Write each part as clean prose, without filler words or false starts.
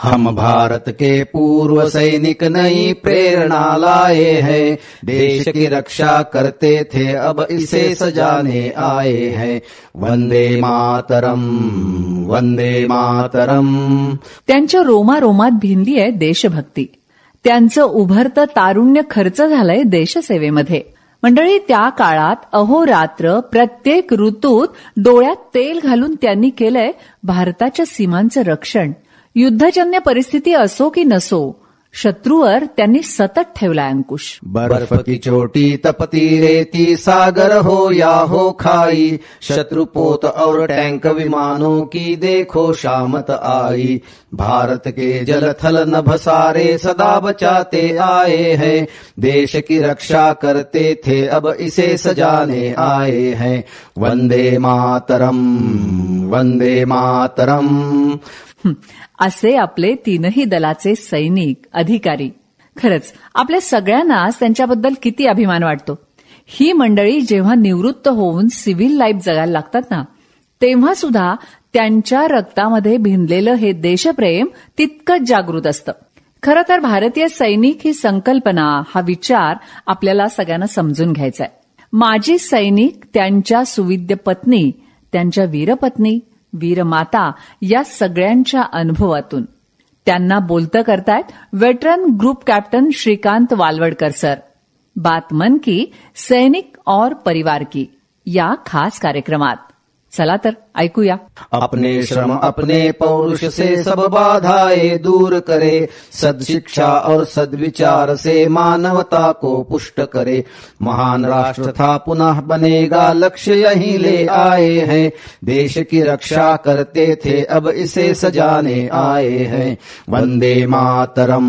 हम भारत के पूर्व सैनिक नई प्रेरणा लाए हैं, देश की रक्षा करते थे अब इसे सजाने आए हैं। वंदे मातरम, वंदे मातरम। त्यांच्या रोमारोमात भिनली आहे देशभक्ती. त्यांचं उभरतं तारुण्य खर्च झालंय देशसेवेमध्ये. मंडळी, त्या काळात अहोरात्र प्रत्येक ऋतूत डोळ्यात तेल घालून त्यांनी केलंय भारताच्या सीमांचं रक्षण. युद्धजन्य परिस्थिती असो की नसो, शत्रूवर त्यांनी सतत ठेवला अंकुश. बर्फ की चोटी तपती रेती, सागर हो या हो खाई, शत्रुपोत और टैंक विमानों की देखो शामत आई। भारत के जल थल नभ सारे सदा बचाते आए हैं, देश की रक्षा करते थे अब इसे सजाने आए हैं। वंदे मातरम, वंदे मातरम। असे आपले तीनही दलाचे सैनिक, अधिकारी. खरंच आपल्या सगळ्यांनाच त्यांच्याबद्दल किती अभिमान वाटतो. ही मंडळी जेव्हा निवृत्त होऊन सिव्हिल लाईफ जगायला लागतात ना, तेव्हा सुद्धा त्यांच्या रक्तामध्ये भिनलेलं हे देशप्रेम तितकंच जागृत असतं. खरं तर भारतीय सैनिक ही संकल्पना, हा विचार आपल्याला सगळ्यांना समजून घ्यायचा आहे. माजी सैनिक, त्यांच्या सुविद्य पत्नी, त्यांच्या वीरपत्नी, वीरमाता या सगळ्यांच्या अनुभवातून. त्यांना बोलतं करतायत veteran group captain Shrikant Walawadkar sir. बात मन की सैनिक और परिवार की या खास कार्यक्रमात. चला तर ऐकूया. अपने श्रम अपने पौरुष से सब बाधाएं दूर करे, सद्शिक्षा और सद्विचार से मानवता को पुष्ट करे। महान राष्ट्र था पुनः बनेगा, लक्ष्य यही ले आए हैं, देश की रक्षा करते थे अब इसे सजाने आए हैं। वंदे मातरम,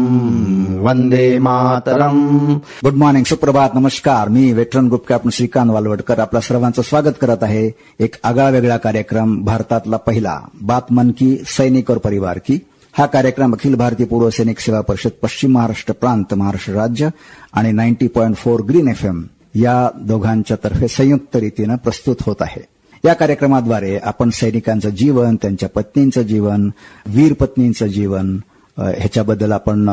वंदे मातरम। गुड मॉर्निंग, सुप्रभात, नमस्कार. मी veteran group captain Shrikant Walwadkar आपल्या सर्वांचं स्वागत करत आहे. एक आगळा वेगळा कार्यक्रम, भारतातला पहिला बात मन की सैनिक और परिवार की. हा कार्यक्रम अखिल भारतीय पूर्व सैनिक सेवा परिषद पश्चिम महाराष्ट्र प्रांत, महाराष्ट्र राज्य आणि 90.4 ग्रीन FM या दोघांच्या तर्फे संयुक्त रीतीनं प्रस्तुत होत आहे. या कार्यक्रमाद्वारे आपण सैनिकांचं जीवन, त्यांच्या पत्नींचं जीवन, वीर पत्नींचं जीवन ह्याच्याबद्दल आपण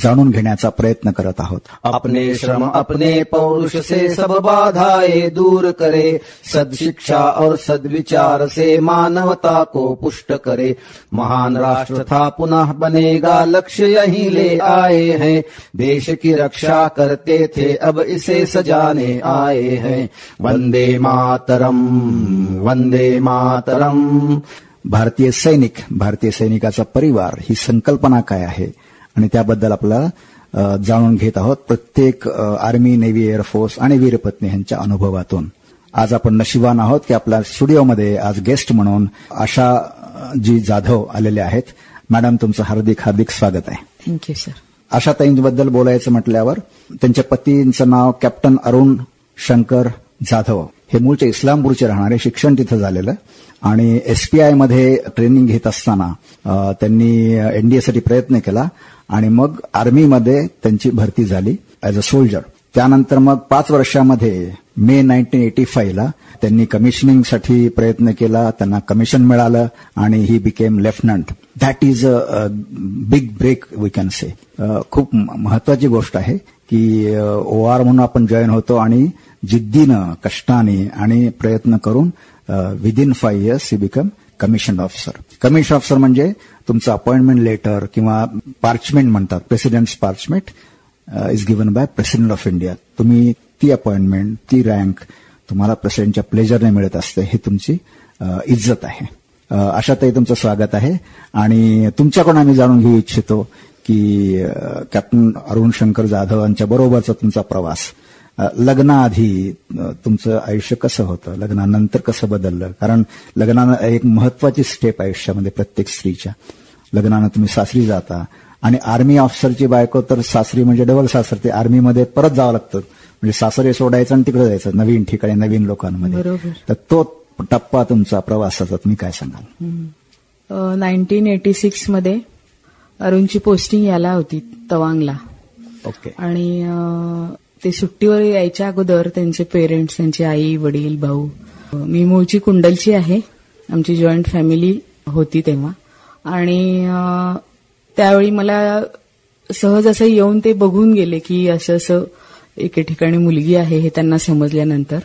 जाणून घेण्याचा प्रयत्न करत आहोत. अपने श्रम अपने पौरुष से सब बाधाएं दूर करे, सद्शिक्षा और सद्विचार से मानवता को पुष्ट करे। महान राष्ट्र था पुनः बनेगा, लक्ष्य यही ले आए हैं, देश की रक्षा करते थे अब इसे सजाने आए हैं। वंदे मातरम, वंदे मातरम। भारतीय सैनिक, भारतीय सैनिकाचा परिवार ही संकल्पना काय आहे आणि त्याबद्दल आपल्याला जाणून घेत आहोत प्रत्येक आर्मी, नेव्ही, एअरफोर्स आणि वीरपत्नी यांच्या अनुभवातून. आज आपण नशिबान आहोत की आपल्या स्टुडिओमध्ये आज गेस्ट म्हणून आशाजी जाधव आलेले आहेत. मॅडम, तुमचं हार्दिक हार्दिक स्वागत आहे. Thank you sir. आशाताईंबद्दल बोलायचं म्हटल्यावर त्यांच्या पतींचं नाव कॅप्टन अरुण शंकर जाधव. हे मूळचे इस्लामपूरचे राहणारे, शिक्षण तिथं झालेलं आणि SPI मध्ये ट्रेनिंग घेत असताना त्यांनी NDA साठी प्रयत्न केला आणि मग आर्मीमध्ये त्यांची भरती झाली ऍज अ सोल्जर. त्यानंतर मग 5 वर्षामध्ये मे 1985 ला त्यांनी कमिशनिंगसाठी प्रयत्न केला. त्यांना कमिशन मिळालं आणि he became lieutenant. That is a big break we can say. खूप महत्वाची गोष्ट आहे की OR म्हणून आपण जॉईन होतो आणि जिद्दीनं, कष्टाने आणि प्रयत्न करून within 5 years he become commission officer. Commission officer म्हणजे तुमचं अपॉइंटमेंट लेटर किंवा पार्चमेंट म्हणतात, president's parchment is given by president of India. तुम्ही ती अपॉइंटमेंट, ती रँक तुम्हाला प्रेसिडेंटच्या प्लेजरने मिळत असते. ही तुमची इज्जत आहे. आशाताई, तुमचं स्वागत आहे. आणि तुमच्याकडून आम्ही जाणून घेऊ इच्छितो की कॅप्टन अरुण शंकर जाधव यांच्या बरोबरचा तुमचा प्रवास, लग्नाआधी तुमचं आयुष्य कसं होतं, लग्नानंतर कसं बदललं. कारण लग्नानं एक महत्वाची स्टेप आयुष्यामध्ये प्रत्येक स्त्रीच्या. लग्नानं तुम्ही सासरी जाता आणि आर्मी ऑफिसरची बायको तर सासरी म्हणजे डबल सासर. ते आर्मीमध्ये परत जावं लागतं, म्हणजे सासरे सोडायचं आणि तिकडे जायचं नवीन ठिकाणी, नवीन लोकांमध्ये. तर तो टप्पा तुमचा प्रवासाचा तुम्ही काय सांगाल? 1986 मध्ये अरुणची पोस्टिंग यायला होती तवांगला. ओके. आणि ते सुट्टीवर यायच्या अगोदर त्यांचे पेरेंट्स, त्यांची आई, वडील, भाऊ. मी मूळची कुंडलची आहे. आमची जॉईंट फॅमिली होती तेव्हा. आणि त्यावेळी मला सहज असं येऊन ते बघून गेले की असं असं एके ठिकाणी मुलगी आहे हे त्यांना समजल्यानंतर.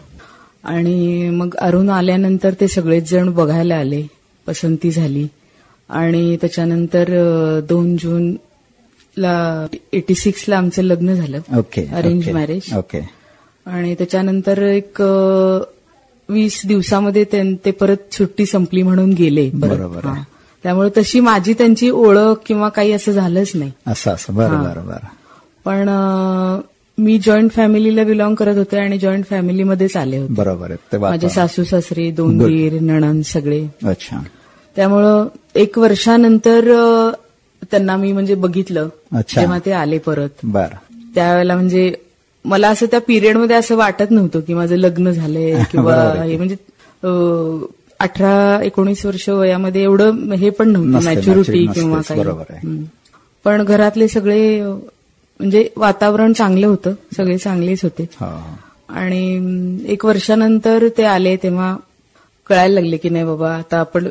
आणि मग अरुण आल्यानंतर ते सगळेच जण बघायला आले, पसंती झाली. आणि त्याच्यानंतर 2 जूनला 86ला आमचं लग्न झालं. ओके. Arrange marriage. ओके. आणि त्याच्यानंतर एक 20 दिवसामध्ये ते परत सुट्टी संपली म्हणून गेले. बरोबर. त्यामुळे तशी माझी त्यांची ओळख किंवा काही असं झालंच नाही. असं बरोबर. पण मी जॉईंट फॅमिलीला बिलॉंग करत होते आणि जॉईंट फॅमिलीमध्येच आले होते. बरोबर. माझे सासू सासरे, 2 दीर, नणंद सगळे. अच्छा. त्यामुळं 1 वर्षानंतर त्यांना मी म्हणजे बघितलं जेव्हा ते आले परत. बरं. त्यावेळेला म्हणजे मला असं त्या पिरियडमध्ये असं वाटत नव्हतं की माझं लग्न झालंय किंवा हे म्हणजे 18-19 वर्ष वयामध्ये एवढं हे पण नव्हतं, मॅच्युरिटी किंवा काही. पण घरातले सगळे म्हणजे वातावरण चांगलं होतं, सगळे चांगलेच होते. आणि 1 वर्षानंतर ते आले तेव्हा कळायला लागले की नाही बाबा आता आपण.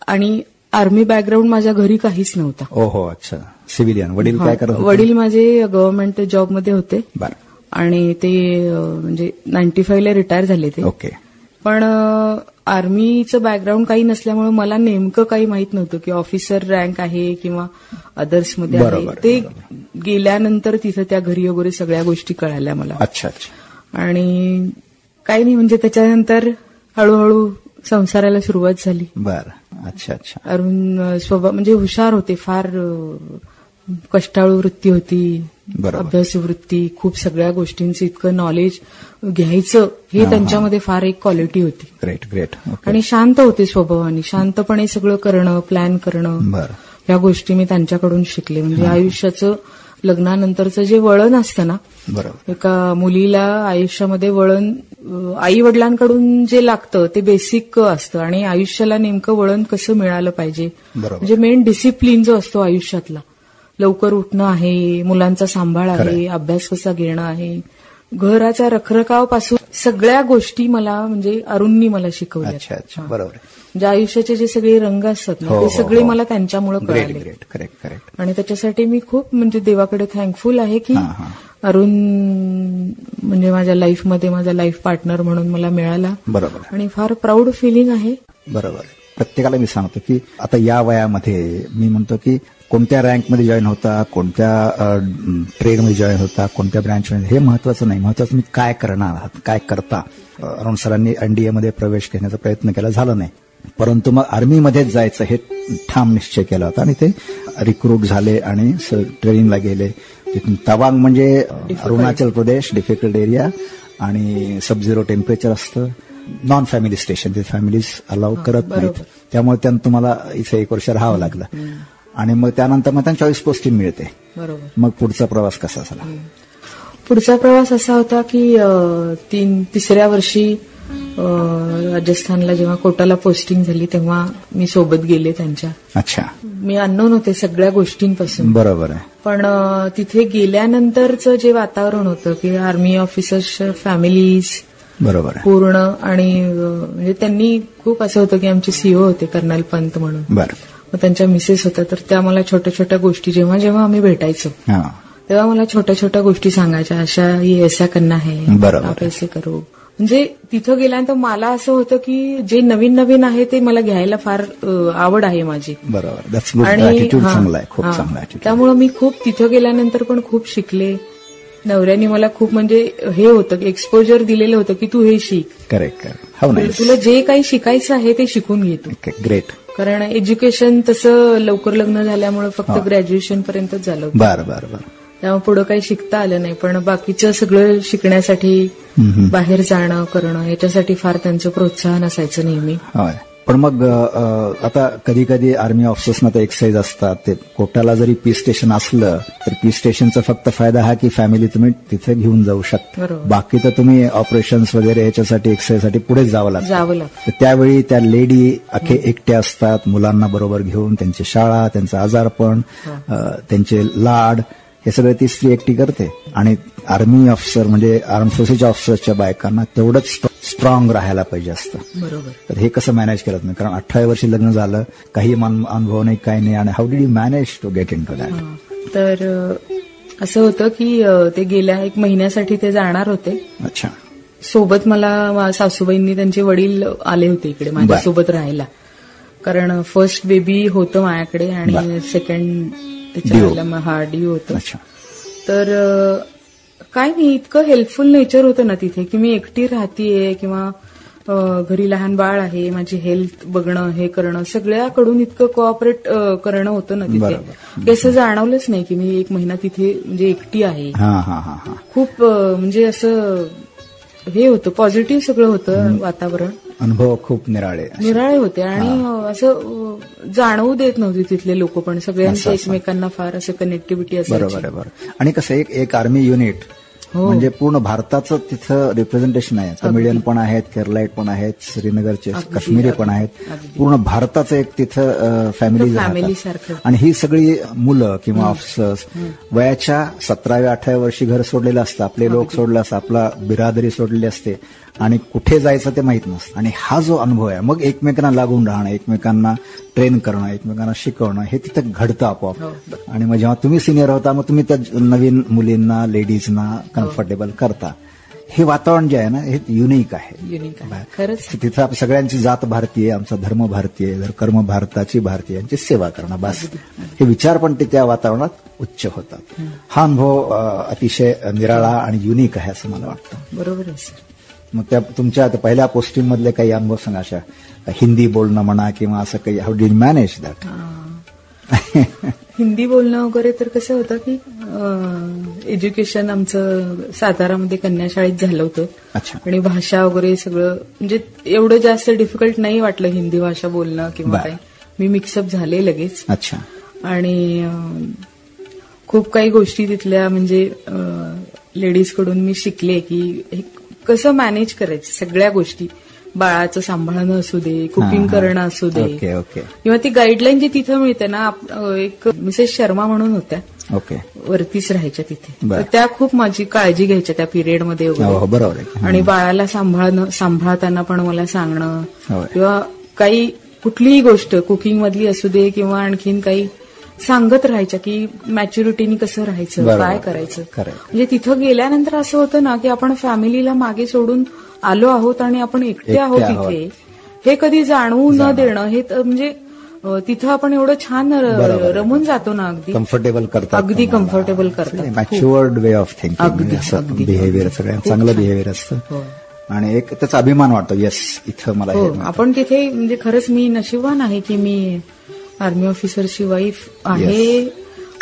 आणि आर्मी बॅकग्राऊंड माझ्या घरी काहीच नव्हता. ओहो. अच्छा. सिव्हिलियन. वडील काय करत होते? वडील माझे गव्हर्नमेंट जॉबमध्ये होते. बरं. आणि ते म्हणजे 95ला रिटायर झाले ते. ओके. पण आर्मीचं बॅकग्राऊंड काही नसल्यामुळे मला नेमकं काही माहित नव्हतं की ऑफिसर रँक आहे किंवा अदर्समध्ये आहे. ते गेल्यानंतर तिथं त्या घरी वगैरे सगळ्या गोष्टी कळाल्या मला. अच्छा. आणि काही नाही म्हणजे त्याच्यानंतर हळूहळू संसाराला सुरुवात झाली. बरं. अच्छा. अरुण स्वभाव म्हणजे हुशार होते, फार कष्टाळू वृत्ती होती, अभ्यासू वृत्ती, खूप सगळ्या गोष्टींचं इतकं नॉलेज घ्यायचं हे त्यांच्यामध्ये फार एक क्वालिटी होती. ग्रेट. आणि शांत होते स्वभावाने, शांतपणे सगळं करणं, प्लॅन करणं, या गोष्टी मी त्यांच्याकडून शिकले. म्हणजे आयुष्याचं लग्नानंतरचं जे वळण असतं ना, एका मुलीला आयुष्यामध्ये वळण आई वडिलांकडून जे लागतं ते बेसिक असतं आणि आयुष्याला नेमकं वळण कसं मिळालं पाहिजे, म्हणजे मेन डिसिप्लिन जो असतो आयुष्यातला, लवकर उठणं आहे, मुलांचा सांभाळ आहे, अभ्यास कसा घेणं आहे, घराच्या रखरखावापासून सगळ्या गोष्टी मला म्हणजे अरुणनी मला शिकवल्या. अच्छा. बरोबर. म्हणजे आयुष्याचे जे सगळे रंग असतात ना ते सगळे मला त्यांच्यामुळे कळाले. आणि त्याच्यासाठी मी खूप म्हणजे देवाकडे थँकफुल आहे की अरुण म्हणजे माझ्या लाईफमध्ये माझा लाईफ पार्टनर म्हणून मला मिळाला. बरोबर. आणि फार प्राऊड फिलिंग आहे. बरोबर. प्रत्येकाला मी सांगतो की आता या वयामध्ये मी म्हणतो की कोणत्या रँकमध्ये जॉईन होता, कोणत्या ट्रेडमध्ये जॉईन होता, कोणत्या ब्रँचमध्ये, हे महत्वाचं नाही. महत्वाचं मी काय करणार आहात, काय करता. अरुण सरांनी एनडीएमध्ये प्रवेश घेण्याचा प्रयत्न केला, झाला नाही. परंतु मग आर्मीमध्येच जायचं हे ठाम निश्चय केला होता आणि ते रिक्रूट झाले आणि ट्रेनिंगला गेले. तिथून तवांग म्हणजे अरुणाचल प्रदेश, डिफिकल्ट एरिया आणि सब झिरो टेम्परेचर असतं, नॉन फॅमिली स्टेशन, ते फॅमिलीज अलाउ करत नाहीत. त्यामुळे त्यांना तुम्हाला इथे 1 वर्ष राहावं लागलं. आणि मग त्यानंतर मग त्यांना चॉईस पोस्टिंग मिळते. मग पुढचा प्रवास कसा झाला? पुढचा प्रवास असा होता की 3-3 वर्षी राजस्थानला जेव्हा कोटाला पोस्टिंग झाली तेव्हा मी सोबत गेले त्यांच्या. अच्छा. मी अननोन होते सगळ्या गोष्टींपासून. बरोबर आहे. पण तिथे गेल्यानंतरचं जे वातावरण होतं की आर्मी ऑफिसर्स फॅमिलीज बरोबर पूर्ण आणि म्हणजे त्यांनी खूप असं होतं की आमचे सीओ होते कर्नल पंत म्हणून. बरं. मग त्यांच्या मिसेस होत्या तर त्या मला छोट्या छोट्या गोष्टी जेव्हा जेव्हा आम्ही भेटायचो तेव्हा मला छोट्या छोट्या गोष्टी सांगायच्या, अशा ये ऐसा करना है, आप ऐसे करो. म्हणजे तिथं गेल्यानंतर मला असं होतं की जे नवीन नवीन आहे ते मला घ्यायला फार आवड आहे माझी. बरोबर. आणि त्यामुळे मी खूप तिथं गेल्यानंतर पण खूप शिकले. नवऱ्याने मला खूप म्हणजे हे होतं एक्सपोजर दिलेलं होतं की तू हे शिक. करेक्ट. तुला जे काही शिकायचं आहे ते शिकून घेतो. ग्रेट. कारण एज्युकेशन तसं लवकर लग्न झाल्यामुळे फक्त ग्रॅज्युएशन पर्यंतच झालं. बरं. त्यामुळे पुढे काही शिकता आलं नाही. पण बाकीचं सगळं शिकण्यासाठी बाहेर जाणं करणं याच्यासाठी फार त्यांचं प्रोत्साहन असायचं नेहमी. पण मग आता कधी कधी आर्मी ऑफिसर्सना तर एक्सरसाइज असतात. ते कोटाला जरी पीस स्टेशन असलं तर पीस स्टेशनचा फक्त फायदा हा की फॅमिली तुम्ही तिथे घेऊन जाऊ शकता. बाकी तर तुम्ही ऑपरेशन्स वगैरे याच्यासाठी एक्सरसाइजसाठी पुढे जावं लागतं. तर त्यावेळी त्या लेडी अखे एकट्या असतात, मुलांना बरोबर घेऊन त्यांची शाळा, त्यांचं आजारपण, त्यांचे लाड, हे सगळं ती स्त्री एकटी करते. आणि आर्मी ऑफिसर म्हणजे आर्म फोर्सेसच्या ऑफिसर्सच्या बायकांना तेवढंच स्ट्रॉंग राहायला पाहिजे असतं. बरोबर. तर हे कसं मॅनेज केलं तुम्ही? कारण 18 वर्षी लग्न झालं, काही अनुभव नाही, काही नाही, आणि how did you manage to get into that? तर असं होतं की ते गेल्या 1 महिन्यासाठी ते जाणार होते. अच्छा. सोबत मला सासूबाईंनी, त्यांचे वडील आले होते इकडे माझ्यासोबत राहायला, कारण फर्स्ट बेबी होतं माझ्याकडे आणि सेकंड त्याच्या ड्यू होतं. तर काय नाही, इतकं हेल्पफुल नेचर होतं ना तिथे की मी एकटी राहतीये किंवा घरी लहान बाळ आहे, माझी हेल्थ बघणं, हे करणं, सगळ्याकडून इतकं कोऑपरेट करणं होतं ना तिथे. असं जाणवलंच नाही की मी 1 महिना तिथे म्हणजे एकटी आहे. खूप म्हणजे असं हे होतं, पॉझिटिव्ह सगळं होतं वातावरण. अनुभव खूप निराळे होते आणि असं जाणवू देत नव्हते तिथले लोक, पण सगळ्यांचं एकमेकांना फार असं कनेक्टिव्हिटी असायची. बरोबर. आणि कसं एक आर्मी युनिट म्हणजे पूर्ण भारताचं तिथं रिप्रेझेंटेशन आहे. तमिळियन पण आहेत, केरलाईट पण आहेत, श्रीनगरचे काश्मीरी पण आहेत, पूर्ण भारताचं एक तिथं फॅमिली सारखं. आणि ही सगळी मुलं किंवा ऑफिसर्स वयाच्या 17व्या-18व्या वर्षी घर सोडलेलं असतं, आपले लोक सोडलं असतं, आपला बिरादरी सोडलेली असते आणि कुठे जायचं ते माहित नसतं. आणि हा जो अनुभव आहे, मग एकमेकांना लागून राहणं, एकमेकांना ट्रेन करणं, एकमेकांना शिकवणं, हे तिथं घडतं आपोआप. आणि मग जेव्हा तुम्ही सिनियर होता, मग तुम्ही त्या नवीन मुलींना, लेडीजना कम्फर्टेबल करता. हे वातावरण जे आहे ना, हे युनिक आहे. खरंच. तिथं सगळ्यांची जात भारतीय, आमचा धर्म भारतीय, कर्म भारताची, भारतीयांची सेवा करणं, बस हे विचार पण ते त्या वातावरणात उच्च होतात. हा अनुभव अतिशय निराळा आणि युनिक आहे असं मला वाटतं. बरोबर आहे सर. मग त्या तुमच्या पहिल्या पोस्टिंग मधले काही अनुभव सांगा, अशा हिंदी बोलणं म्हणा किंवा असं काही, how did manage that? Hindi बोलणं वगैरे तर कसं होतं की एज्युकेशन आमचं सातारामध्ये कन्याशाळेत झालं होतं. अच्छा. आणि भाषा वगैरे सगळं म्हणजे एवढं जास्त डिफिकल्ट नाही वाटलं हिंदी भाषा बोलणं किंवा काही. मी मिक्सअप झाले लगेच. अच्छा. आणि खूप काही गोष्टी तिथल्या म्हणजे लेडीजकडून मी शिकले की कसं मॅनेज करायचं सगळ्या गोष्टी. बाळाचं सांभाळणं असू दे, कुकिंग करणं असू दे, किंवा ती गाईडलाईन जी तिथं मिळते ना. एक मिसेस शर्मा म्हणून होत्या, वरतीच राहायच्या तिथे, तर त्या खूप माझी काळजी घ्यायच्या त्या पिरियडमध्ये वगैरे. बरोबर. आणि बाळाला सांभाळताना पण मला सांगणं किंवा काही कुठलीही गोष्ट कुकिंग मधली असू दे किंवा आणखीन काही सांगत राहायच्या की मॅच्युरिटीनी कसं राहायचं, काय करायचं. म्हणजे तिथं गेल्यानंतर असं होतं ना की आपण फॅमिलीला मागे सोडून आलो आहोत आणि आपण एकटे आहोत तिथे, हे कधी जाणवू न देणं, हे म्हणजे तिथं आपण एवढं छान रमून जातो ना, अगदी कम्फर्टेबल करतात, अगदी कम्फर्टेबल करतात. Matured way of thinking, behaviour सगळ्यांचं चांगलं बिहेवियर असतं आणि एक त्याचा अभिमान वाटतो. येस, इथं मला आपण तिथे म्हणजे खरंच मी नशीबवान आहे की मी आर्मी ऑफिसरची वाईफ आहे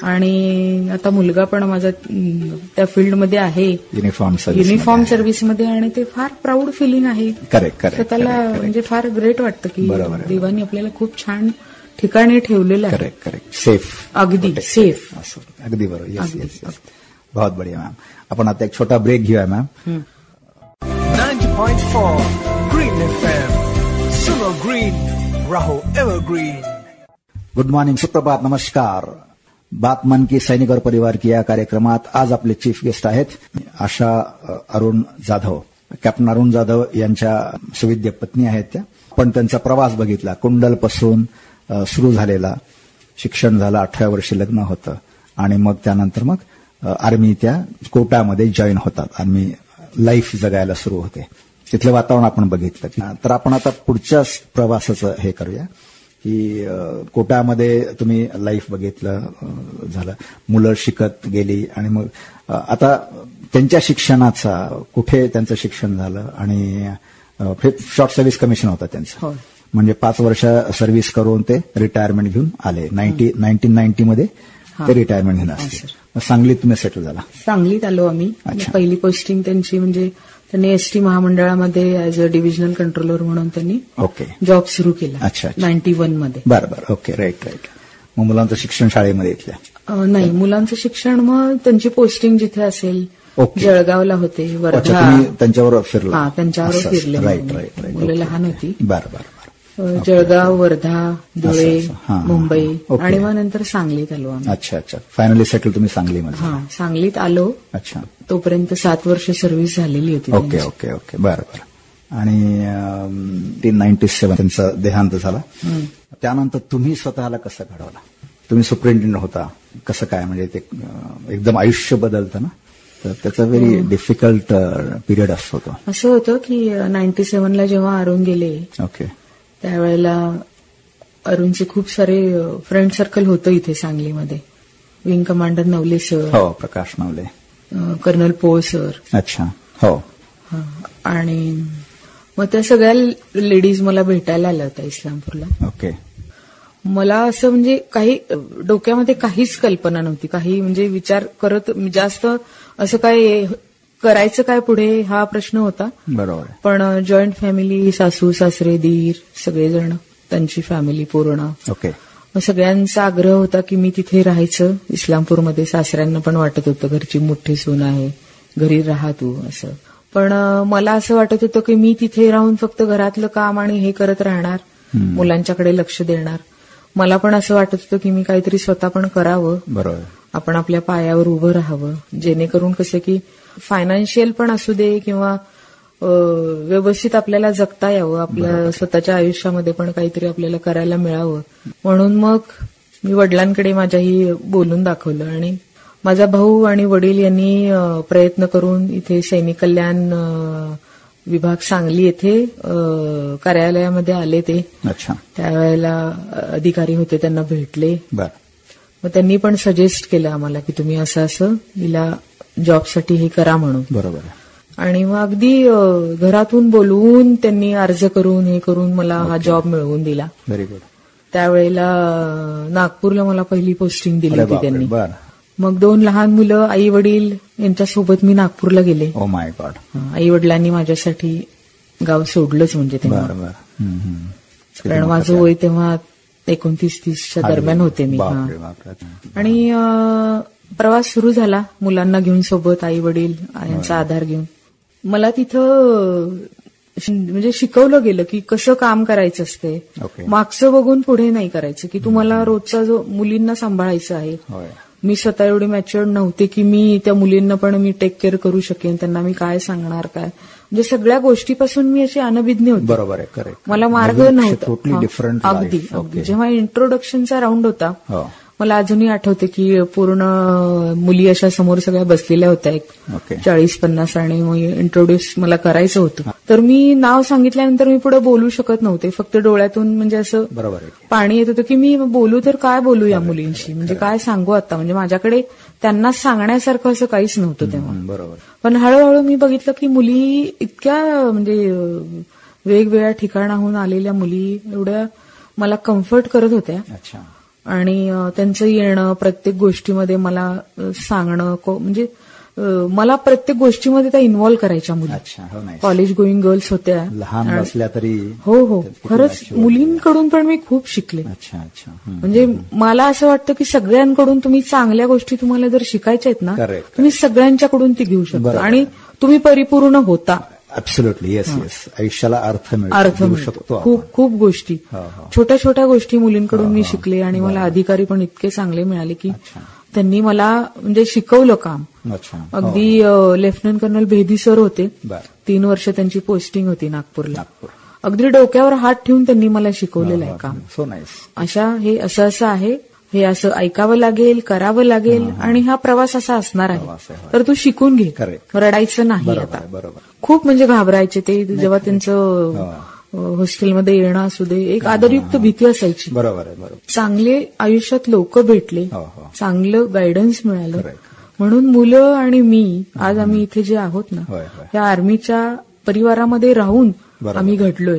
आणि आता मुलगा पण माझा त्या फील्डमध्ये आहे, युनिफॉर्म सर्व्हिसमध्ये, आणि ते फार प्राऊड फिलिंग आहे. करेक्ट. त्याला म्हणजे फार ग्रेट वाटतं की देवानी आपल्याला खूप छान ठिकाणी ठेवलेलं आहे. करेक्ट. सेफ, अगदी सेफ, अगदी बरोबर. येस. बहुत बढिया मॅम. आपण आता एक छोटा ब्रेक घेऊया मॅम. 90.4 ग्रीन FM, सुनो ग्रीन, राहो एव्हरग्रीन. गुड मॉर्निंग, सुप्रभात, नमस्कार. बात मन की सैनिक और परिवार की या कार्यक्रमात आज आपले चीफ गेस्ट आहेत आशा अरुण जाधव. कॅप्टन अरुण जाधव यांच्या सुविद्य पत्नी आहेत त्या. पण त्यांचा प्रवास बघितला, कुंडलपासून सुरू झालेला, शिक्षण झालं, 18 वर्षी लग्न होतं आणि मग त्यानंतर मग आर्मी त्या कोटामध्ये जॉईन होतात, आर्मी लाईफ जगायला सुरू होते. तिथलं वातावरण आपण बघितलं. तर आपण आता पुढच्या प्रवासाचं हे करूया की कोटामध्ये तुम्ही लाईफ बघितलं, झालं, मुलं शिकत गेली आणि मग आता त्यांच्या शिक्षणाचा कुठे त्यांचं शिक्षण झालं आणि शॉर्ट सर्व्हिस कमिशन होतं त्यांचं. म्हणजे 5 वर्ष सर्व्हिस करून ते रिटायरमेंट घेऊन आले. 1990 मध्ये ते रिटायरमेंट घेऊन असते. सांगलीत तुम्ही सेटल झाला? सांगलीत आलो आम्ही. पहिली पोस्टिंग त्यांची म्हणजे त्यांनी एसटी महामंडळामध्ये ऍज अ डिव्हिजनल कंट्रोलर म्हणून त्यांनी जॉब सुरू केला. अच्छा. 91 मध्ये. बरोबर. ओके. राईट. मग मुलांचं शिक्षण शाळेमध्ये इथल्या? नाही, मुलांचं शिक्षण मग त्यांची पोस्टिंग जिथे असेल, जळगावला होते, वर्धा, त्यांच्यावर फिरला? हा, त्यांच्यावर फिरले. राईट. मुलं लहान होती. बरोबर. जळगाव, वर्धा, धुळे, मुंबई आणि मग नंतर सांगलीत आलो आम्ही. अच्छा. फायनली सेटल तुम्ही सांगलीमध्ये? हा, सांगलीत आलो. अच्छा. तोपर्यंत 7 वर्ष सर्व्हिस झालेली होती. ओके. बरोबर. आणि 1997 त्यांचा देहांत झाला. त्यानंतर तुम्ही स्वतःला कसं घडवलं? तुम्ही सुपरिटेंडेंट होता, कसं काय म्हणजे ते एकदम आयुष्य बदलतं ना, तर त्याचा व्हेरी डिफिकल्ट पिरियड असतो तो. असं होतं की 97ला जेव्हा अरुण गेले, ओके, त्यावेळेला अरुणचे खूप सारे फ्रेंड सर्कल होतं इथे सांगलीमध्ये. विंग कमांडर नवले सर, हो, प्रकाश नवले, कर्नल पोळ सर, अच्छा, हो, आणि मग त्या सगळ्या लेडीज मला भेटायला आल्या होत्या इस्लामपूरला. ओके. मला असं म्हणजे काही डोक्यामध्ये काहीच कल्पना नव्हती, काही म्हणजे विचार करत जास्त असं काय करायचं काय पुढे हा प्रश्न होता. बरोबर. पण जॉईंट फॅमिली, सासू सासरे दीर सगळेजण, त्यांची फॅमिली पूर्ण. ओके. मग सगळ्यांचा आग्रह होता की मी तिथे राहायचं इस्लामपूरमध्ये. सासऱ्यांना पण वाटत होतं घरची मोठी सून आहे, घरी राहा तू असं. पण मला असं वाटत होतं की मी तिथे राहून फक्त घरातलं काम आणि हे करत राहणार, मुलांच्याकडे लक्ष देणार. मला पण असं वाटत होतं की मी काहीतरी स्वतः पण करावं, बरोबर, आपण आपल्या पायावर उभं राहावं, जेणेकरून कसं की फायनान्शियल पण असू दे किंवा व्यवस्थित आपल्याला जगता यावं, आपल्या स्वतःच्या आयुष्यामध्ये पण काहीतरी आपल्याला करायला मिळावं. म्हणून मग मी वडिलांकडे माझ्याही बोलून दाखवलं आणि माझा भाऊ आणि वडील यांनी प्रयत्न करून इथे सैनिक कल्याण विभाग सांगली येथे कार्यालयामध्ये आले ते. अच्छा. त्यावेळेला अधिकारी होते, त्यांना भेटले. बर. मग त्यांनी पण सजेस्ट केलं आम्हाला की तुम्ही असं असं हिला जॉबसाठी हे करा म्हणून. बरोबर. आणि मग अगदी घरातून बोलवून त्यांनी अर्ज करून हे करून मला हा जॉब मिळवून दिला. Very good. त्यावेळेला नागपूरला मला पहिली पोस्टिंग दिली होती त्यांनी. बरं. मग 2 लहान मुलं, आई वडील यांच्यासोबत मी नागपूरला गेले. Oh my God. आई वडिलांनी माझ्यासाठी गाव सोडलंच म्हणजे तेव्हा. कारण माझं वय तेव्हा 29-30च्या दरम्यान होते मी. आणि प्रवास सुरू झाला मुलांना घेऊन सोबत, आई वडील यांचा आधार घेऊन. मला तिथं म्हणजे शिकवलं गेलं की कसं काम करायचं असते. मागचं बघून पुढे नाही करायचं, की तुम्हाला रोजचा जो मुलींना सांभाळायचं आहे. मी स्वतः एवढी मॅच्युअर्ड नव्हते की मी त्या मुलींना पण मी टेक केअर करू शकेन, त्यांना मी काय सांगणार काय, म्हणजे सगळ्या गोष्टीपासून मी अशी अनभिज्ञ होती. बरोबर आहे, करेक्ट. मला मार्ग नव्हता. डिफरंट. अगदी जेव्हा इंट्रोडक्शनचा राऊंड होता, मला अजूनही आठवते की पूर्ण मुली अशा समोर सगळ्या बसलेल्या होत्या, 40-50, आणि इंट्रोड्यूस मला करायचं होतं. तर मी नाव सांगितल्यानंतर मी पुढे बोलू शकत नव्हते, फक्त डोळ्यातून म्हणजे असं पाणी येत होतं की मी बोलू तर काय बोलू या मुलींशी, म्हणजे काय सांगू आता, म्हणजे माझ्याकडे त्यांना सांगण्यासारखं असं काहीच नव्हतं तेव्हा. बरोबर. पण हळूहळू मी बघितलं की मुली इतक्या म्हणजे वेगवेगळ्या ठिकाणाहून आलेल्या मुली एवढ्या मला कम्फर्ट करत होत्या. आणि त्यांचं येणं, प्रत्येक गोष्टीमध्ये मला सांगणं, म्हणजे मला प्रत्येक गोष्टीमध्ये त्या इन्व्हॉल्व्ह करायच्या मुली. कॉलेज गोईंग गर्ल्स होत्या, लहान असल्या तरी. हो, खरंच मुलींकडून पण मी खूप शिकले. म्हणजे मला असं वाटतं की सगळ्यांकडून तुम्ही चांगल्या गोष्टी तुम्हाला जर शिकायच्या आहेत ना, तुम्ही सगळ्यांच्याकडून ती घेऊ शकता आणि तुम्ही परिपूर्ण होता. ऍब्सोल्युटली. येस. आयुष्याला अर्थ मिळू शकतो. खूप गोष्टी, छोट्या छोट्या गोष्टी मुलींकडून मी शिकले. आणि मला अधिकारी पण इतके चांगले मिळाले की त्यांनी मला म्हणजे शिकवलं काम. अगदी लेफ्टनंट कर्नल भेदी सर होते, 3 वर्ष त्यांची पोस्टिंग होती नागपूरला. अगदी डोक्यावर हात ठेवून त्यांनी मला शिकवलेलं आहे काम. So nice. हे असं आहे, हे असं ऐकावं लागेल, करावं लागेल, आणि हा प्रवास असा असणार आहे, तर तू शिकून घे, रडायचं नाही. आता खूप म्हणजे घाबरायचे ते जेव्हा त्यांचं हॉस्टेलमध्ये येणं असू दे, एक आदरयुक्त भीती असायची. बरोबर. चांगले आयुष्यात लोक भेटले, चांगलं गायडन्स मिळालं, म्हणून मुलं आणि मी आज आम्ही इथे जे आहोत ना, या आर्मीच्या परिवारामध्ये राहून आम्ही घडलोय.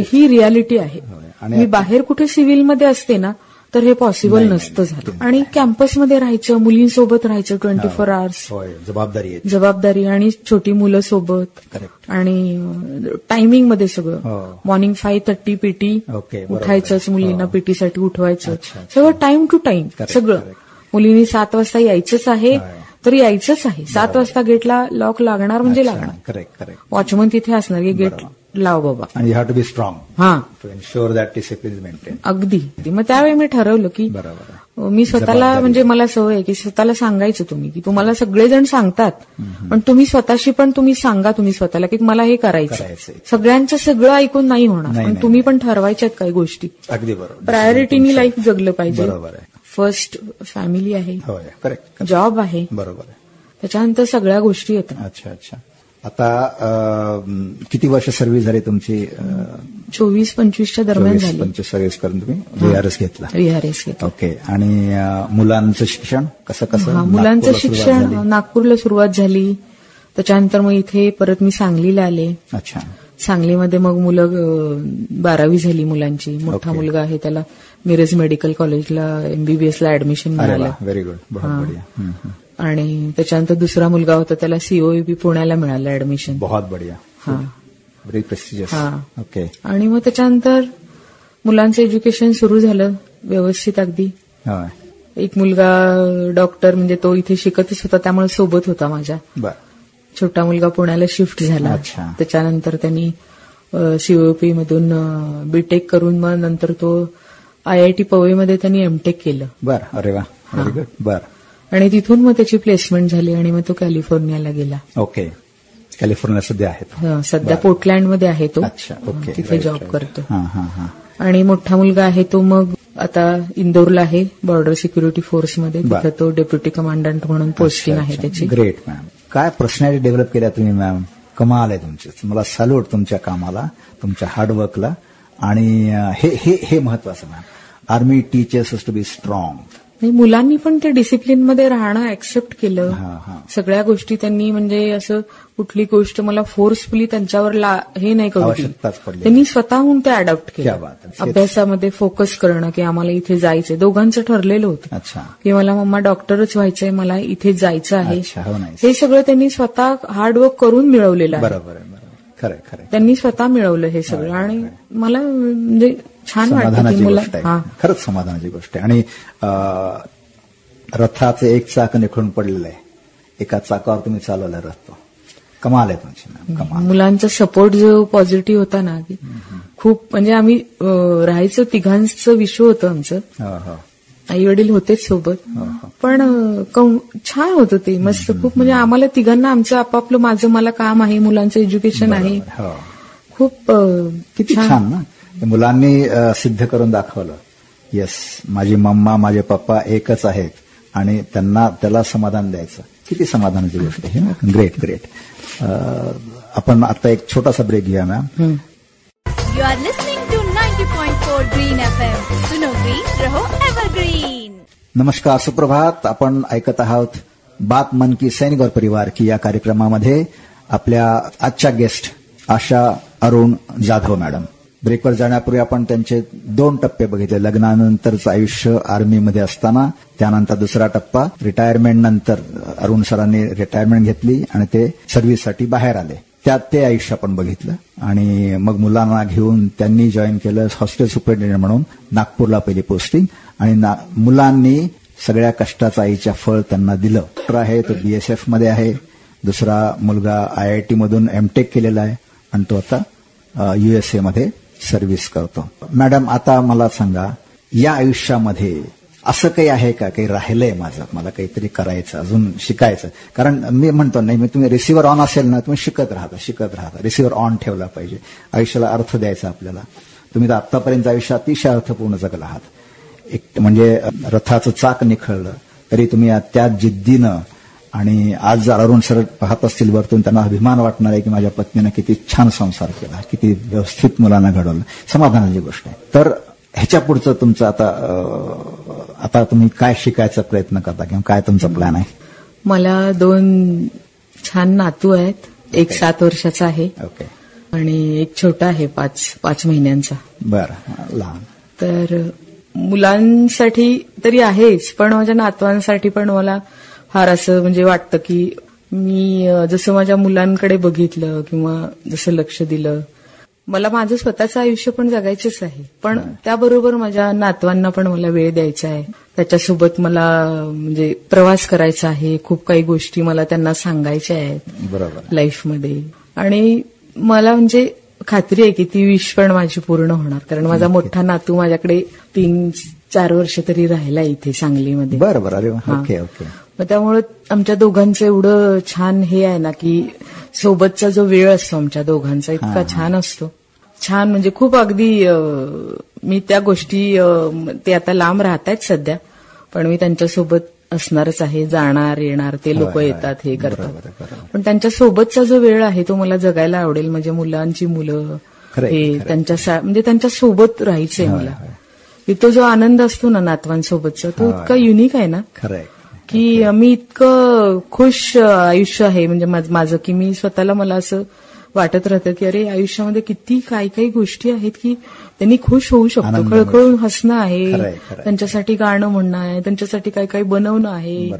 ही रियालिटी आहे. मी बाहेर कुठे सिव्हिलमध्ये असते ना तर हे पॉसिबल नसतं झालं. आणि कॅम्पसमध्ये राहायचं, मुलींसोबत राहायचं 24 आवर्स, जबाबदारी आणि छोटी मुलं सोबत, आणि टायमिंग मध्ये सगळं. मॉर्निंग 5:30 पीटी, उठायचंच, मुलींना पीटीसाठी उठवायचं, सगळं टाइम टू टाइम सगळं. मुलींनी 7 वाजता यायचंच आहे तर यायचंच आहे. 7 वाजता गेटला लॉक लागणार म्हणजे लागणार. वॉचमन तिथे असणार की गेट लाव बाबा. आणि you have to be strong हा, to ensure that discipline is maintain. अगदी. मग त्यावेळी मी ठरवलं की बरोबर, मी स्वतःला म्हणजे मला सवय आहे की स्वतःला सांगायचं तुम्ही की तुम्हाला सगळेजण सांगतात पण तुम्ही स्वतःशी पण तुम्ही सांगा तुम्ही स्वतःला की मला हे करायचं. सगळ्यांचं सगळं ऐकून नाही होणार पण तुम्ही पण ठरवायच्यात काही गोष्टी. अगदी बरोबर. प्रायोरिटीनी लाईफ जगलं पाहिजे. बरोबर आहे. फर्स्ट फॅमिली आहे, करेक्ट, जॉब आहे, बरोबर आहे, त्याच्यानंतर सगळ्या गोष्टी येतात. अच्छा अच्छा. आता किती वर्ष सर्व्हिस झाली तुमची? 24-25च्या दरम्यान झाली. 25 सर्व्हिस करून तुम्ही VRS घेतला. VRS घेतला. ओके. आणि मुलांचं शिक्षण कसं? मुलांचं शिक्षण नागपूरला सुरुवात झाली, त्याच्यानंतर मग इथे परत मी सांगलीला आले. अच्छा. सांगलीमध्ये मग मुलं 12वी झाली मुलांची. मोठा मुलगा आहे त्याला मिरज मेडिकल कॉलेजला MBBS ऍडमिशन मिळालं. Very good. आणि त्याच्यानंतर दुसरा मुलगा होता त्याला COEP पुण्याला मिळालं ऍडमिशन. बहुत बढिया. हा, व्हेरी प्रेस्टिजियस. ओके. आणि मग त्याच्यानंतर मुलांचं एज्युकेशन सुरू झालं व्यवस्थित अगदी. एक मुलगा डॉक्टर म्हणजे तो इथे शिकतच होता त्यामुळे सोबत होता माझ्या. छोटा मुलगा पुण्याला शिफ्ट झाला. त्याच्यानंतर त्यांनी COEP मधून बीटेक करून मग नंतर तो IIT पवईमध्ये त्यांनी MTech केलं. बरं. अरे वा, व्हेरी गुड. बरं. आणि तिथून मग त्याची प्लेसमेंट झाली आणि मग तो कॅलिफोर्नियाला गेला. ओके. कॅलिफोर्निया सध्या आहे? सध्या पोर्टलँडमध्ये आहे तो. अच्छा. ओके. तिथे जॉब करतो. आणि मोठा मुलगा आहे तो मग आता इंदोरला आहे बॉर्डर सिक्युरिटी फोर्समध्ये. तिथं तो डेप्युटी कमांडंट म्हणून पोस्टिंग आहे त्याची. Great ma'am. काय पर्सनॅलिटी डेव्हलप केल्या तुम्ही मॅम. कमाल आहे तुमची. मला सॅल्यूट तुमच्या कामाला, तुमच्या हार्डवर्कला. आणि हे महत्वाचं ma'am. Army teachers to be strong. मुलांनी पण ते डिसिप्लिनमध्ये राहणं ऍक्सेप्ट केलं. सगळ्या गोष्टी त्यांनी म्हणजे असं कुठली गोष्ट मला फोर्सफुली त्यांच्यावर हे नाही करू त्यांनी स्वतःहून ते अडॉप्ट केलं. अभ्यासामध्ये फोकस करणं की आम्हाला इथे जायचंय. दोघांचं ठरलेलं होतं की मला मम्मा डॉक्टरच व्हायचंय, मला इथे जायचं आहे. हे सगळं त्यांनी स्वतः हार्डवर्क करून मिळवलेलं आहे. बरोबर. त्यांनी स्वतः मिळवलं हे सगळं. आणि मला म्हणजे छान वाटतं. खरंच समाधानाची गोष्ट आहे. आणि रथाचं एक चाक निखळून पडलेलं आहे, एका चाकावर तुम्ही चालवला रथ. कमाल आहे तुमची. कमाल. मुलांचा सपोर्ट जो पॉझिटिव्ह होता ना खूप. म्हणजे आम्ही राहायचं तिघांचं विश्व होतं आमचं. आई वडील होतेच सोबत पण छान होतं ते. मस्त खूप. म्हणजे आम्हाला तिघांना आमचं आपापलं माझं मला काम आहे, मुलांचं एज्युकेशन आहे. खूप किती छान ना. मुलांनी सिद्ध करून दाखवलं. येस, माझी मम्मा माझे पप्पा एकच आहेत आणि त्याला समाधान द्यायचं. किती समाधानाची गोष्ट आहे. ग्रेट. आपण आता एक छोटासा ब्रेक घेऊया ma'am. You are listening to 90.4 green FM. सुनो ग्रीन, रहो एवरग्रीन. नमस्कार, सुप्रभात. आपण ऐकत आहोत बात मन की सैनिक और परिवार की या कार्यक्रमामध्ये आपल्या आजच्या गेस्ट आशा अरुण जाधव मॅडम. ब्रेकवर जाण्यापूर्वी आपण त्यांचे 2 टप्पे बघितले. लग्नानंतरचं आयुष्य आर्मीमध्ये असताना, त्यानंतर दुसरा टप्पा रिटायरमेंट नंतर. अरुण सरांनी रिटायरमेंट घेतली आणि ते सर्व्हिससाठी बाहेर आले. त्यात ते आयुष्य आपण बघितलं. आणि मग मुलांना घेऊन त्यांनी जॉईन केलं हॉस्टेल सुपरिटेंडेंट म्हणून. नागपूरला पहिली पोस्टिंग. आणि मुलांनी सगळ्या कष्टाचं आईच्या फळ त्यांना दिलं. आहे तो BSF मध्ये आहे. दुसरा मुलगा IIT मधून MTech केलेला आहे आणि तो आता USA मध्ये सर्व्हिस करतो. मॅडम, आता मला सांगा, या आयुष्यामध्ये असं काही आहे का, काही राहिलंय माझं, मला काहीतरी करायचं, अजून शिकायचं? कारण मी म्हणतो नाही, मी तुम्ही रिसिव्हर ऑन असेल ना, तुम्ही शिकत राहता. रिसिव्हर ऑन ठेवला पाहिजे. आयुष्याला अर्थ द्यायचा आपल्याला. तुम्ही तर आतापर्यंत आयुष्य अतिशय अर्थपूर्ण जगला आहात. एक म्हणजे रथाचं चाक निखळलं तरी तुम्ही त्या जिद्दीनं. आणि आज जर अरुण सर पाहत असतील वरतून, त्यांना अभिमान वाटणार आहे की माझ्या पत्नीनं किती छान संसार केला, किती व्यवस्थित मुलांना घडवलं. समाधानाची गोष्ट आहे. तर ह्याच्या पुढचं तुमचं आता तुम्ही काय शिकायचा प्रयत्न करता किंवा काय तुमचा प्लॅन आहे? मला 2 छान नातू आहेत. एक 7 वर्षाचा आहे आणि एक छोटा आहे 5 महिन्यांचा. बरं, लहान. तर मुलांसाठी तरी आहेच, पण माझ्या नातवांसाठी पण मला फार असं म्हणजे वाटतं की मी जसं माझ्या मुलांकडे बघितलं किंवा जसं लक्ष दिलं, मला माझं स्वतःचं आयुष्य पण जगायचंच आहे, पण त्याबरोबर माझ्या नातवांना पण मला वेळ द्यायचा आहे. त्याच्यासोबत मला म्हणजे प्रवास करायचा आहे. खूप काही गोष्टी मला त्यांना सांगायच्या आहेत. बरोबर. लाईफमध्ये. आणि मला म्हणजे खात्री आहे की ती विश पण माझी पूर्ण होणार, कारण माझा मोठा नातू माझ्याकडे 3-4 वर्ष तरी राहिला इथे सांगलीमध्ये. बरं. अरे ओके. मग त्यामुळे आमच्या दोघांचं एवढं छान हे आहे ना की सोबतचा जो वेळ असतो आमच्या दोघांचा इतका छान असतो. छान म्हणजे खूप अगदी मी त्या गोष्टी ते आता लांब राहतायत सध्या, पण मी त्यांच्यासोबत असणारच आहे. जाणार येणार ते लोक येतात हे करतात, पण त्यांच्या सोबतचा जो वेळ आहे तो मला जगायला आवडेल. म्हणजे मुलांची मुलं हे म्हणजे त्यांच्या सोबत राहायचंय मला. तो जो आनंद असतो ना नातवांसोबतचा तो इतका युनिक आहे ना की मी इतकं खुश आयुष्य आहे म्हणजे माझं की मी स्वतःला मला असं वाटत राहतं की अरे आयुष्यामध्ये किती काही गोष्टी आहेत की त्यांनी खुश होऊ शकतो. खळखळून हसणं आहे, त्यांच्यासाठी गाणं म्हणणं आहे, त्यांच्यासाठी काही बनवणं आहे,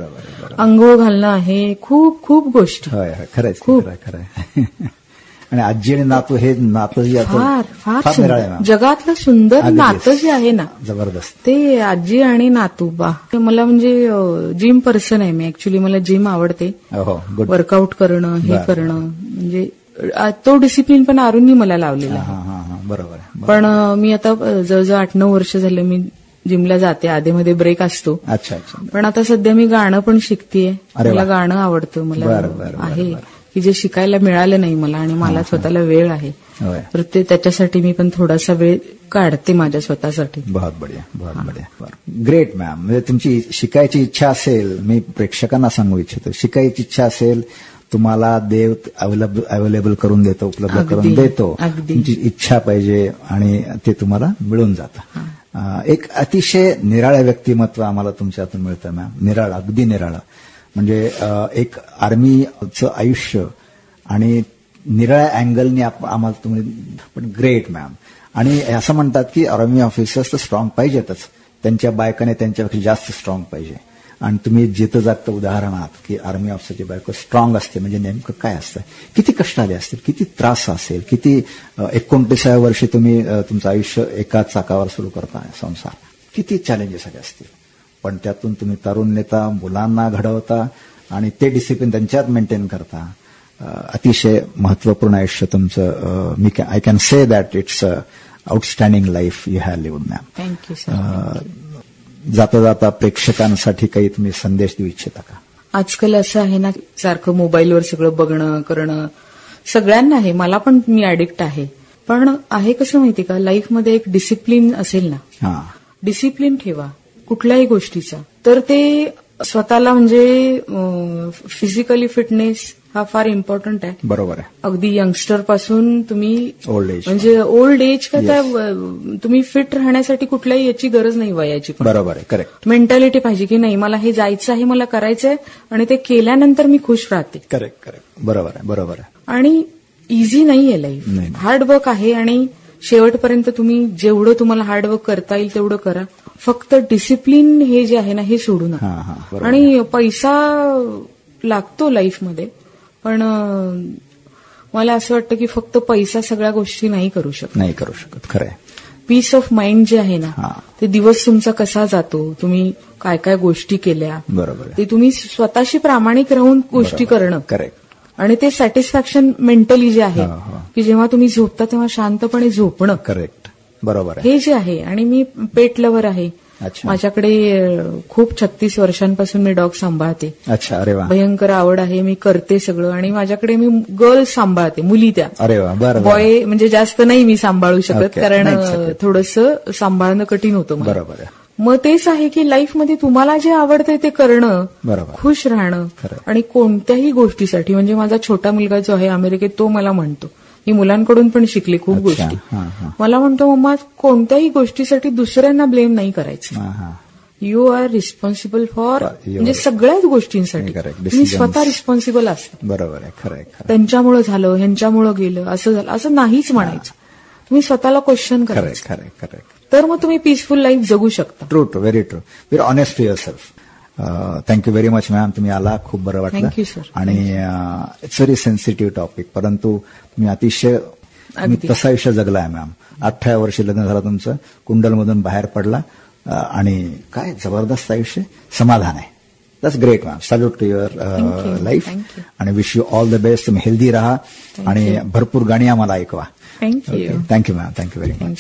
अंघोळ घालणं आहे, खूप खूप गोष्टी. खरंच खूप. आणि आजी आणि नातू हे नातं फार सुंदर, जगातलं सुंदर नातं जे आहे ना जबरदस्त ते आजी आणि नातू. मला म्हणजे जिम पर्सन आहे मी, ऍक्च्युली मला जिम आवडते, वर्कआउट करणं हे करणं, म्हणजे तो डिसिप्लिन पण अरुणनी मला लावलेला आहे. बरोबर. पण मी आता जवळजवळ 8-9 वर्ष झाले मी जिमला जाते, आधीमध्ये ब्रेक असतो. अच्छा. पण आता सध्या मी गाणं पण शिकतेय, मला गाणं आवडतं, मला आहे की जे शिकायला मिळालं नाही मला आणि मला स्वतःला वेळ आहे तर ते त्याच्यासाठी मी पण थोडासा वेळ काढते माझ्या स्वतःसाठी. बहुत बढिया. Great ma'am. म्हणजे तुमची शिकायची इच्छा असेल, मी प्रेक्षकांना सांगू इच्छितो, शिकायची इच्छा असेल तुम्हाला देव अवेलेबल करून देतो, उपलब्ध करून देतो. तुमची इच्छा पाहिजे आणि ते तुम्हाला मिळून जातं. एक अतिशय निराळं व्यक्तिमत्व आम्हाला तुमच्यातून मिळतं मॅम. निराळं, अगदी निराळं. म्हणजे एक आर्मीचं आयुष्य आणि निराळ्या अँगलने आम्हाला तुम्ही, पण ग्रेट मॅम. आणि असं म्हणतात की आर्मी ऑफिसर्स तर स्ट्रॉंग पाहिजेतच, त्यांच्या बायकाने त्यांच्यापेक्षा जास्त स्ट्रॉंग पाहिजे. आणि तुम्ही जिथं जागतं उदाहरण आहात की आर्मी ऑफिसरची बायको स्ट्रॉंग असते म्हणजे नेमकं काय असतं, किती कष्ट आले असतील, किती त्रास असेल, किती 29व्या वर्षी तुम्ही तुमचं आयुष्य एकाच चाकावर सुरू करता संसार, किती चॅलेंजेस आले असतील. पण त्यातून तुम्ही तरुण नेता, मुलांना घडवता आणि ते डिसिप्लिन त्यांच्यात मेंटेन करता. अतिशय महत्वपूर्ण आयुष्य तुमचं. I can say that it's outstanding life you have lived ma'am. Thank you sir. जाता जाता प्रेक्षकांसाठी काही तुम्ही संदेश देऊ इच्छिता का? आजकाल असं आहे ना, सारखं मोबाईलवर सगळं बघणं करणं सगळ्यांना आहे, मला पण मी ऍडिक्ट आहे. पण आहे कसं माहिती का, लाईफमध्ये एक डिसिप्लिन असेल ना, डिसिप्लिन ठेवा कुठल्याही गोष्टीचा, तर ते स्वतःला म्हणजे फिजिकली फिटनेस हा फार इम्पॉर्टंट आहे. बरोबर आहे. अगदी यंगस्टर पासून तुम्ही ओल्ड एज, म्हणजे ओल्ड एज का त्या तुम्ही फिट राहण्यासाठी कुठल्याही याची गरज नाही वयाची. बरोबर आहे. करेक्ट. मेंटॅलिटी पाहिजे की नाही मला हे जायचं आहे, मला करायचंय आणि ते केल्यानंतर मी खुश राहते. करेक्ट. बरोबर आहे. आणि इझी नाहीये लाईफ, हार्डवर्क आहे आणि शेवटपर्यंत तुम्ही जेवढं तुम्हाला हार्डवर्क करता येईल तेवढं करा. फक्त डिसिप्लिन हे जे आहे ना हे सोडू नका. आणि पैसा लागतो लाईफमध्ये, पण मला असं वाटतं की फक्त पैसा सगळ्या गोष्टी नाही करू शकत. खरंय. पीस ऑफ माइंड जे आहे ना, ते दिवस तुमचा कसा जातो, तुम्ही काय काय गोष्टी केल्या, बरोबर, ते तुम्ही स्वतःशी प्रामाणिक राहून गोष्टी करणं. करेक्ट. आणि ते सॅटिस्फॅक्शन मेंटली जे आहे की जेव्हा तुम्ही झोपता तेव्हा शांतपणे झोपणं. करेक्ट. बरोबर आहे. हे जे आहे. आणि मी पेट लव्हर आहे. माझ्याकडे खूप 36 वर्षांपासून मी डॉग सांभाळते. अच्छा. अरे वा. भयंकर आवड आहे, मी करते सगळं. आणि माझ्याकडे मी गर्ल्स सांभाळते, मुली त्या. अरे वा. बरं. बॉय म्हणजे जास्त नाही मी सांभाळू शकत, कारण थोडंसं सांभाळणं कठीण होतं. बरोबर आहे. मग तेच आहे की लाईफमध्ये तुम्हाला जे आवडतंय ते करणं, खुश राहणं. आणि कोणत्याही गोष्टीसाठी, म्हणजे माझा छोटा मुलगा जो आहे अमेरिकेत, तो मला म्हणतो, मी मुलांकडून पण शिकले खूप गोष्टी, मला म्हणतो मम्मा कोणत्याही गोष्टीसाठी दुसऱ्यांना ब्लेम नाही करायचं, यू आर रिस्पॉन्सिबल फॉर, म्हणजे सगळ्याच गोष्टींसाठी तुम्ही स्वतः रिस्पॉन्सिबल असता. बरोबर आहे. खरं. त्यांच्यामुळे झालं, ह्यांच्यामुळे गेलं, असं झालं, असं नाहीच म्हणायचं. तुम्ही स्वतःला क्वेश्चन करायचं, तर मग तुम्ही पीसफुल लाईफ जगू शकता. True. Very true. Very honest to yourself. Thank you very much ma'am. तुम्ही आला, खूप बरं वाटलं. Thank you sir. आणि इट्स व्हेरी सेन्सिटिव्ह टॉपिक, परंतु तुम्ही अतिशय तसा आयुष्य जगलाय मॅम. 18 वर्षी लग्न झालं तुमचं, कुंडलमधून बाहेर पडला आणि काय जबरदस्त आयुष्य, समाधान आहे. That's great ma'am. Salute to your life आणि wish you all the best. तुम्ही हेल्दी राहा आणि भरपूर गाणी आम्हाला ऐकवा. Thank you thank you ma'am. Thank you very much.